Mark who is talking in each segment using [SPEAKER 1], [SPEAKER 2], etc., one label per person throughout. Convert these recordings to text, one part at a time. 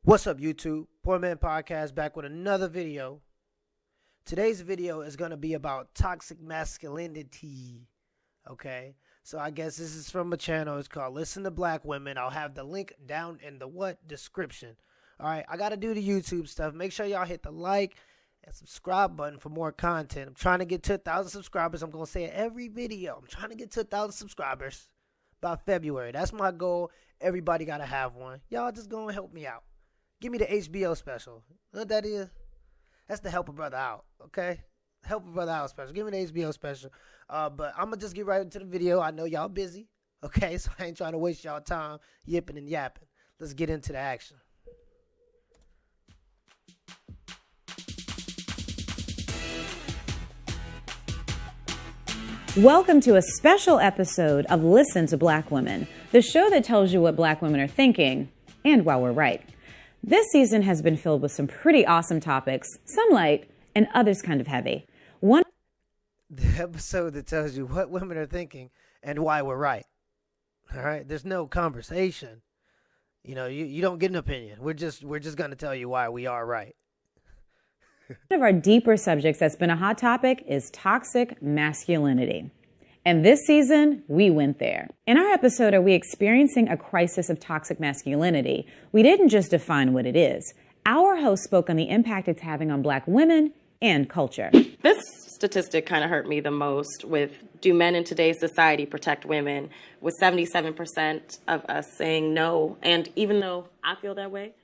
[SPEAKER 1] What's up, YouTube? Poor Man Podcast back with another video. Today's video is going to be about toxic masculinity. Okay, so I guess this is from a channel. It's called Listen to Black Women. I'll have the link down in the description. All right, I got to do the YouTube stuff. Make sure y'all hit the like and subscribe button for more content. I'm trying to get to 1,000 subscribers. I'm going to say it every video. I'm trying to get to 1,000 subscribers by February. That's my goal. Everybody got to have one. Y'all just going to help me out. Give me the HBO special. What that is? That's the Help a Brother Out, okay? Help a Brother Out special. Give me the HBO special. But I'm going to just get right into the video. I know y'all busy, okay? So I ain't trying to waste y'all time yipping and yapping. Let's get into the action.
[SPEAKER 2] Welcome to a special episode of Listen to Black Women, the show that tells you what Black women are thinking and why we're right. This season has been filled with some pretty awesome topics, some light and others kind of heavy.
[SPEAKER 1] The episode that tells you what women are thinking and why we're right. All right? There's no conversation. You know, you don't get an opinion. We're just going to tell you why we are right.
[SPEAKER 2] One of our deeper subjects that's been a hot topic is toxic masculinity. And this season, we went there. In our episode, Are We Experiencing a Crisis of Toxic Masculinity? We didn't just define what it is. Our host spoke on the impact it's having on Black women and culture.
[SPEAKER 3] This statistic kind of hurt me the most with, do men in today's society protect women? With 77% of us saying no. And even though I feel that way,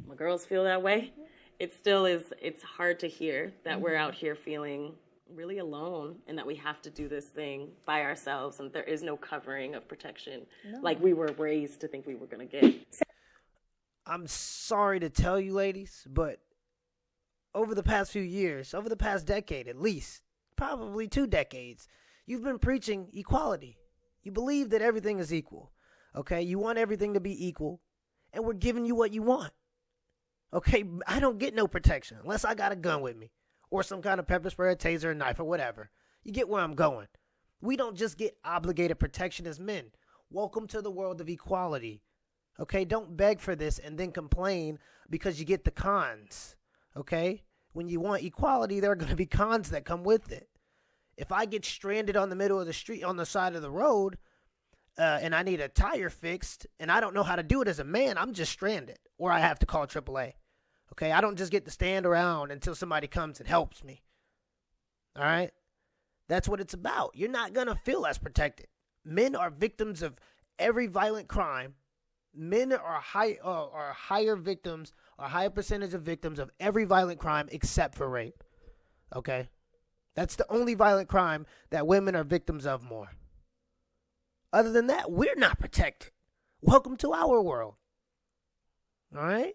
[SPEAKER 3] my girls feel that way, it still is, it's hard to hear that we're out here feeling really alone and that we have to do this thing by ourselves and there is no covering of protection like we were raised to think we were going to get.
[SPEAKER 1] I'm sorry to tell you, ladies, but over the past few years, over the past decade at least, probably 2 decades, you've been preaching equality. You believe that everything is equal, okay? You want everything to be equal, and we're giving you what you want, okay? I don't get no protection unless I got a gun with me. Or some kind of pepper spray, a taser, a knife, or whatever. You get where I'm going. We don't just get obligated protection as men. Welcome to the world of equality. Okay, don't beg for this and then complain because you get the cons. Okay, when you want equality, there are going to be cons that come with it. If I get stranded on the middle of the street, on the side of the road, and I need a tire fixed, and I don't know how to do it as a man, I'm just stranded. Or I have to call AAA. Okay, I don't just get to stand around until somebody comes and helps me. All right? That's what it's about. You're not going to feel as protected. Men are victims of every violent crime. Men are higher victims, or higher percentage of victims of every violent crime except for rape. Okay? That's the only violent crime that women are victims of more. Other than that, we're not protected. Welcome to our world. All right?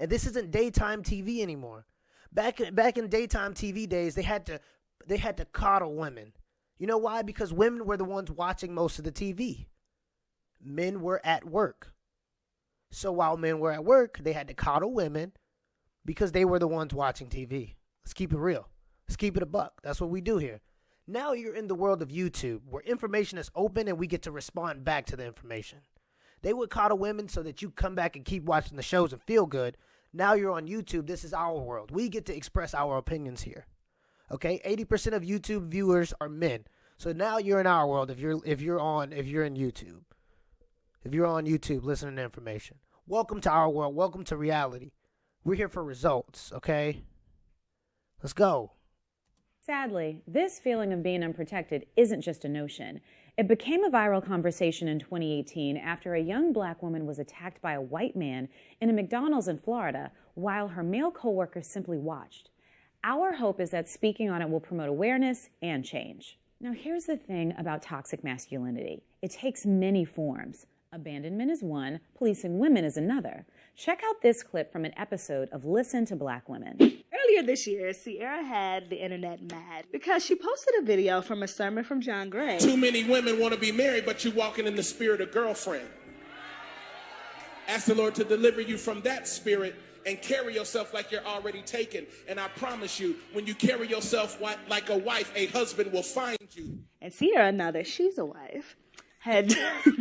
[SPEAKER 1] And this isn't daytime TV anymore. Back in daytime TV days, they had to coddle women. You know why? Because women were the ones watching most of the TV. Men were at work. So while men were at work, they had to coddle women because they were the ones watching TV. Let's keep it real. Let's keep it a buck. That's what we do here. Now you're in the world of YouTube where information is open and we get to respond back to the information. They would coddle women so that you come back and keep watching the shows and feel good. Now you're on YouTube. This is our world. We get to express our opinions here. Okay? 80% of YouTube viewers are men. So now you're in our world if you're in YouTube. If you're on YouTube listening to information. Welcome to our world. Welcome to reality. We're here for results, okay? Let's go.
[SPEAKER 2] Sadly, this feeling of being unprotected isn't just a notion. It became a viral conversation in 2018 after a young Black woman was attacked by a white man in a McDonald's in Florida while her male coworkers simply watched. Our hope is that speaking on it will promote awareness and change. Now, here's the thing about toxic masculinity. It takes many forms. Abandonment is one, policing women is another. Check out this clip from an episode of Listen to Black Women.
[SPEAKER 4] Earlier this year, Sierra had the internet mad because she posted a video from a sermon from John Gray.
[SPEAKER 5] Too many women want to be married, but you're walking in the spirit of girlfriend. Ask the Lord to deliver you from that spirit and carry yourself like you're already taken. And I promise you, when you carry yourself like a wife, a husband will find you.
[SPEAKER 4] And Sierra, now that she's a wife, had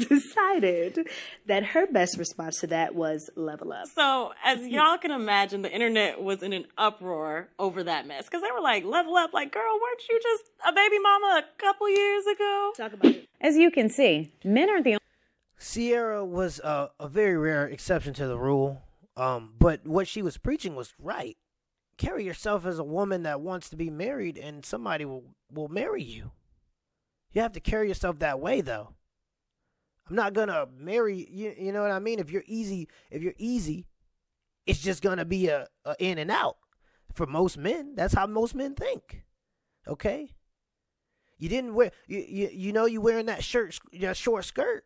[SPEAKER 4] decided that her best response to that was level up.
[SPEAKER 3] So, as y'all can imagine, the internet was in an uproar over that mess. Because they were like, level up, like, girl, weren't you just a baby mama a couple years ago?
[SPEAKER 4] Talk about it.
[SPEAKER 2] As you can see, men aren't the only...
[SPEAKER 1] Sierra was a very rare exception to the rule, but what she was preaching was right. Carry yourself as a woman that wants to be married, and somebody will marry you. You have to carry yourself that way, though. I'm not gonna marry you. You know what I mean? If you're easy, it's just gonna be a in and out for most men. That's how most men think. Okay. You didn't wear you wearing that short skirt.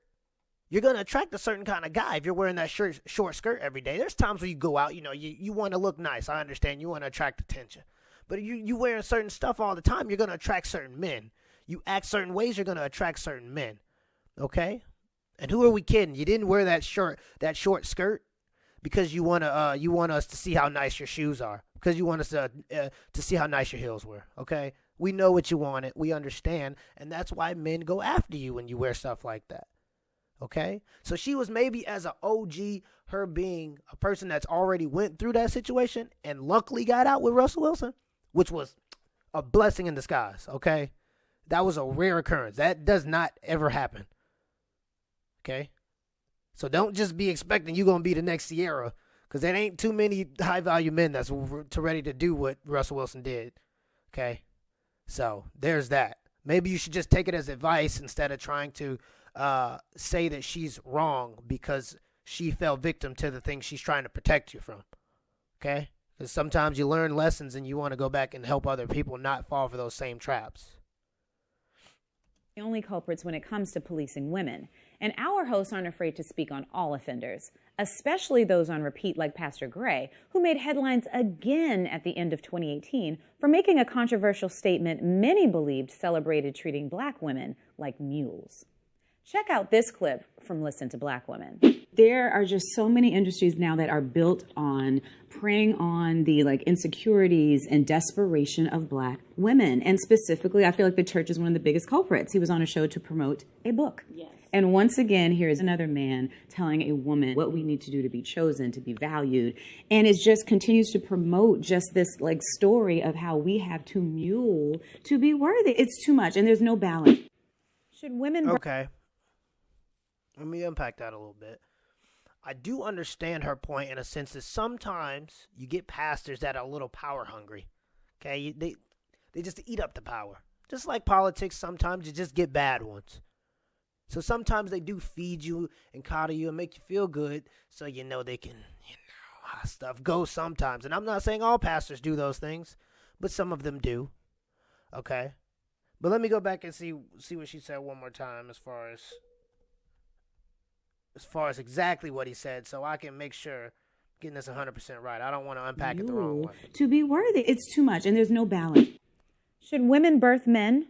[SPEAKER 1] You're going to attract a certain kind of guy if you're wearing that short skirt every day. There's times where you go out, you want to look nice. I understand. You want to attract attention. But if you wearing certain stuff all the time, you're going to attract certain men. You act certain ways, you're going to attract certain men. Okay? And who are we kidding? You didn't wear that short skirt because you want us to see how nice your shoes are. Because you want us to see how nice your heels were. Okay? We know what you wanted. We understand. And that's why men go after you when you wear stuff like that. Okay, so she was maybe as an OG, her being a person that's already went through that situation and luckily got out with Russell Wilson, which was a blessing in disguise. Okay, that was a rare occurrence. That does not ever happen. Okay, so don't just be expecting you're gonna be the next Sierra, because there ain't too many high value men that's ready to do what Russell Wilson did. Okay, so there's that. Maybe you should just take it as advice instead of trying to say that she's wrong because she fell victim to the things she's trying to protect you from. Okay? Because sometimes you learn lessons and you want to go back and help other people not fall for those same traps.
[SPEAKER 2] The only culprits when it comes to policing women. And our hosts aren't afraid to speak on all offenders, especially those on repeat like Pastor Gray, who made headlines again at the end of 2018 for making a controversial statement many believed celebrated treating black women like mules. Check out this clip from Listen to Black Women. There are just so many industries now that are built on preying on the insecurities and desperation of black women. And specifically, I feel like the church is one of the biggest culprits. He was on a show to promote a book. Yes. And once again, here's another man telling a woman what we need to do to be chosen, to be valued. And it just continues to promote just this story of how we have to mule to be worthy. It's too much and there's no balance. Should women...
[SPEAKER 1] Okay. Let me unpack that a little bit. I do understand her point in a sense that sometimes you get pastors that are a little power hungry. Okay, they just eat up the power. Just like politics, sometimes you just get bad ones. So sometimes they do feed you and coddle you and make you feel good, so they can how stuff goes sometimes. And I'm not saying all pastors do those things, but some of them do. Okay, but let me go back and see what she said one more time as far as exactly what he said, so I can make sure I'm getting this 100% right. I don't want to unpack it the wrong way.
[SPEAKER 2] To be worthy, it's too much, and there's no balance. Should women birth men?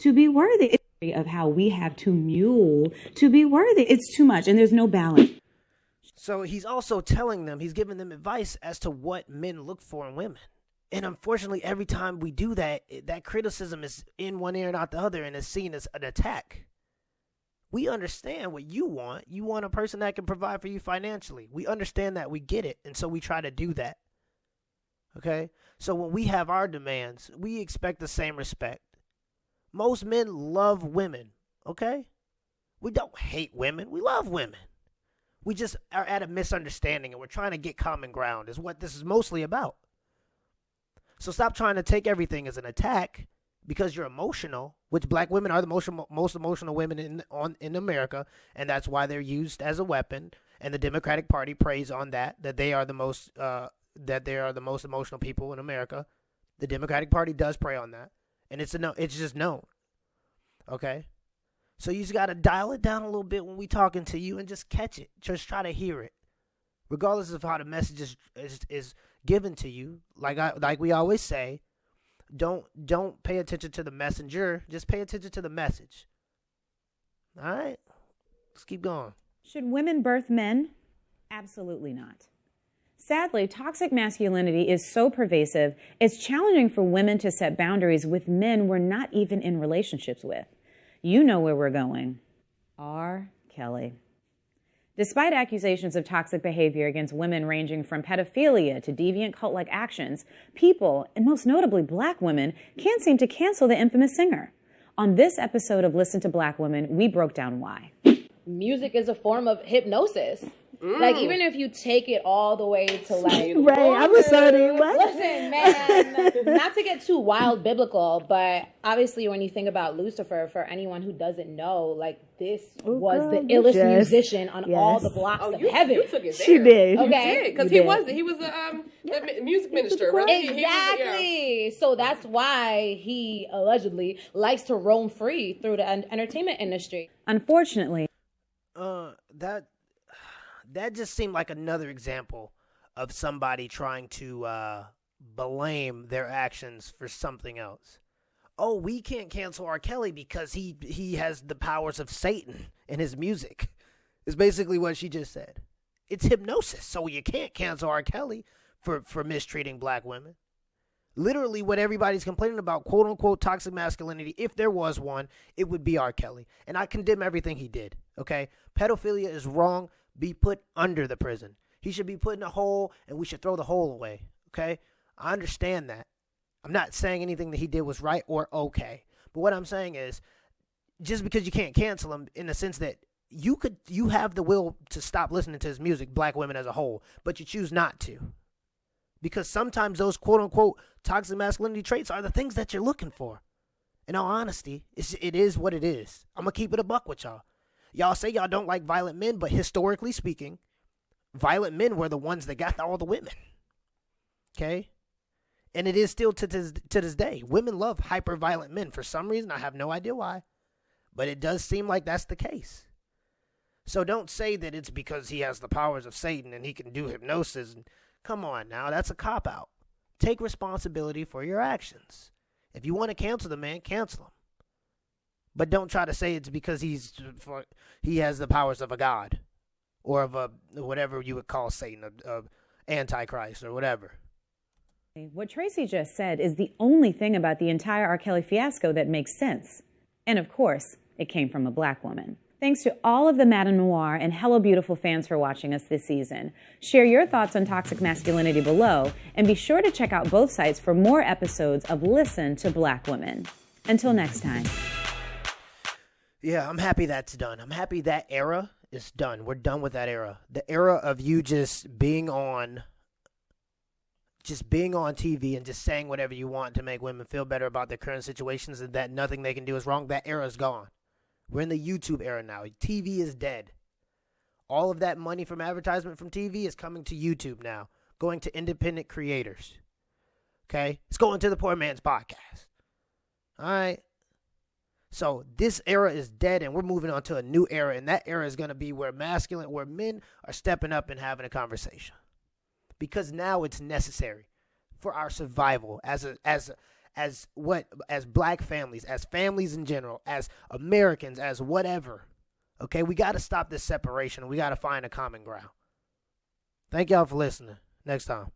[SPEAKER 2] To be worthy, of how we have to mule to be worthy, it's too much, and there's no balance.
[SPEAKER 1] So he's also telling them, he's giving them advice as to what men look for in women. And unfortunately, every time we do that, that criticism is in one ear and out the other, and is seen as an attack. We understand what you want. You want a person that can provide for you financially. We understand that. We get it. And so we try to do that. Okay? So when we have our demands, we expect the same respect. Most men love women. Okay? We don't hate women. We love women. We just are at a misunderstanding, and we're trying to get common ground is what this is mostly about. So stop trying to take everything as an attack because you're emotional, which black women are the most emotional women in America, and that's why they're used as a weapon. And the Democratic Party preys on that they are the most emotional people in America. The Democratic Party does prey on that, and it's just known. Okay, so you just got to dial it down a little bit when we talking to you and just catch it. Just try to hear it, regardless of how the message is given to you. Like we always say. Don't pay attention to the messenger. Just pay attention to the message. All right? Let's keep going.
[SPEAKER 2] Should women birth men? Absolutely not. Sadly, toxic masculinity is so pervasive, it's challenging for women to set boundaries with men we're not even in relationships with. You know where we're going. R. Kelly. Despite accusations of toxic behavior against women ranging from pedophilia to deviant cult-like actions, people, and most notably black women, can't seem to cancel the infamous singer. On this episode of Listen to Black Women, we broke down why.
[SPEAKER 6] Music is a form of hypnosis. Like, even if you take it all the way to, like...
[SPEAKER 4] Right, I was sorry. What?
[SPEAKER 6] Listen, man, not to get too wild biblical, but obviously when you think about Lucifer, for anyone who doesn't know, like, this was the illest musician on all the blocks of heaven.
[SPEAKER 7] You took it there.
[SPEAKER 4] She did.
[SPEAKER 6] Okay?
[SPEAKER 7] Because he was the music minister, right?
[SPEAKER 6] Exactly. So that's why he allegedly likes to roam free through the entertainment industry.
[SPEAKER 2] Unfortunately,
[SPEAKER 1] that just seemed like another example of somebody trying to blame their actions for something else. Oh, we can't cancel R. Kelly because he has the powers of Satan in his music. Is basically what she just said. It's hypnosis, so you can't cancel R. Kelly for mistreating black women. Literally what everybody's complaining about, quote-unquote toxic masculinity, if there was one, it would be R. Kelly. And I condemn everything he did, okay? Pedophilia is wrong. Be put under the prison. He should be put in a hole, and we should throw the hole away, okay? I understand that. I'm not saying anything that he did was right or okay. But what I'm saying is, just because you can't cancel him in the sense that you have the will to stop listening to his music, black women as a whole, but you choose not to. Because sometimes those quote-unquote toxic masculinity traits are the things that you're looking for. In all honesty, it is what it is. I'm going to keep it a buck with y'all. Y'all say y'all don't like violent men, but historically speaking, violent men were the ones that got all the women. Okay? And it is still to this day. Women love hyper-violent men. For some reason, I have no idea why. But it does seem like that's the case. So don't say that it's because he has the powers of Satan and he can do hypnosis. Come on now, that's a cop-out. Take responsibility for your actions. If you want to cancel the man, cancel him. But don't try to say it's because he has the powers of a god or of a whatever you would call Satan, of Antichrist or whatever.
[SPEAKER 2] what Tracy just said is the only thing about the entire R. Kelly fiasco that makes sense. And of course, it came from a black woman. Thanks to all of the Madame Noir and Hello Beautiful fans for watching us this season. Share your thoughts on toxic masculinity below, and be sure to check out both sites for more episodes of Listen to Black Women. Until next time.
[SPEAKER 1] Yeah, I'm happy that's done. I'm happy that era is done. We're done with that era. The era of you just being on TV and just saying whatever you want to make women feel better about their current situations and that nothing they can do is wrong. That era is gone. We're in the YouTube era now. TV is dead. All of that money from advertisement from TV is coming to YouTube now, going to independent creators. Okay? It's going to the poor man's podcast. All right? So this era is dead, and we're moving on to a new era, and that era is going to be where men are stepping up and having a conversation. Because now it's necessary for our survival as black families, as families in general, as Americans, as whatever. Okay, we got to stop this separation. We got to find a common ground. Thank y'all for listening. Next time.